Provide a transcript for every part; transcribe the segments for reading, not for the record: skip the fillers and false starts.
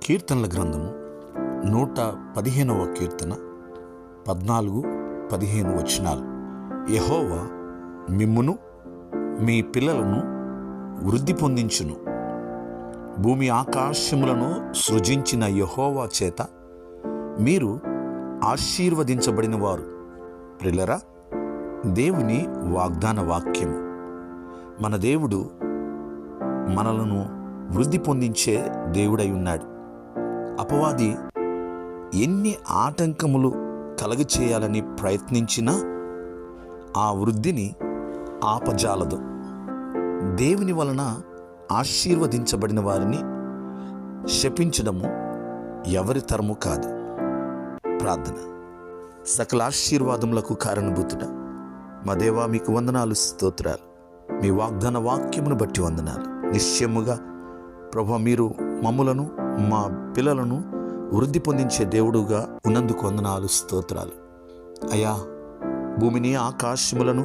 కీర్తనల గ్రంథము 115వ కీర్తన 14-15 వచనాలు. యెహోవా మిమ్మును మీ పిల్లలను వృద్ధి పొందించును. భూమి ఆకాశములను సృజించిన యెహోవా చేత మీరు ఆశీర్వదించబడిన వారు. ప్రియులారా, దేవుని వాగ్దాన వాక్యము. మన దేవుడు మనలను వృద్ధి పొందించే దేవుడై ఉన్నాడు. అపవాది ఎన్ని ఆటంకములు కలగచేయాలని ప్రయత్నించినా ఆ వృద్ధిని ఆపజాలదు. దేవుని వలన ఆశీర్వదించబడిన వారిని శపించడము ఎవరి తరము కాదు. ప్రార్థన. సకల ఆశీర్వాదములకు కారణభూతుడా మా దేవా, మీకు వందనాలు, స్తోత్రాలు. మీ వాగ్దాన వాక్యమును బట్టి వందనాలు. నిశ్చయముగా ప్రభు, మీరు మమ్ములను మా పిల్లలను వృద్ధి పొందించే దేవుడుగా ఉన్నందుకు వందనాలు, స్తోత్రాలు. అయ్యా, భూమిని ఆకాశములను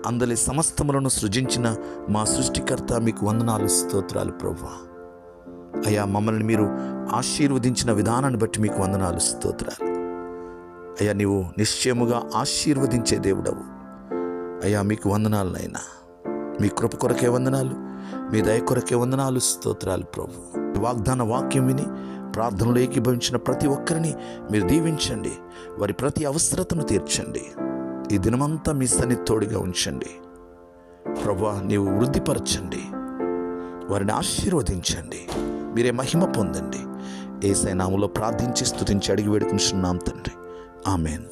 అందలి సమస్తములను సృజించిన మా సృష్టికర్త, మీకు వందనాలు, స్తోత్రాలు ప్రభు. అయ్యా, మమ్మల్ని మీరు ఆశీర్వదించిన విధానాన్ని బట్టి మీకు వందనాలు, స్తోత్రాలు. అయ్యా, నీవు నిశ్చయముగా ఆశీర్వదించే దేవుడవు. అయ్యా, మీకు వందనాలు నాయనా. మీ కృప కొరకే వందనాలు, మీ దయ కొరకే వందనాలు, స్తోత్రాలు ప్రభు. వాగ్దాన వాక్యం విని ప్రార్థనలో ఏకీభవించిన ప్రతి ఒక్కరిని మీరు దీవించండి. వారి ప్రతి అవసరతను తీర్చండి. ఈ దినమంతా మీ సన్నిధితోడుగా ఉంచండి ప్రభువా. నీవు వృద్ధిపరచండి, వారిని ఆశీర్వదించండి. మీరే మహిమ పొందండి. యేసయ్య నామములో ప్రార్థించి స్తుతించి అడిగి వేడుకుంటున్నాం తండ్రి. ఆమేన్.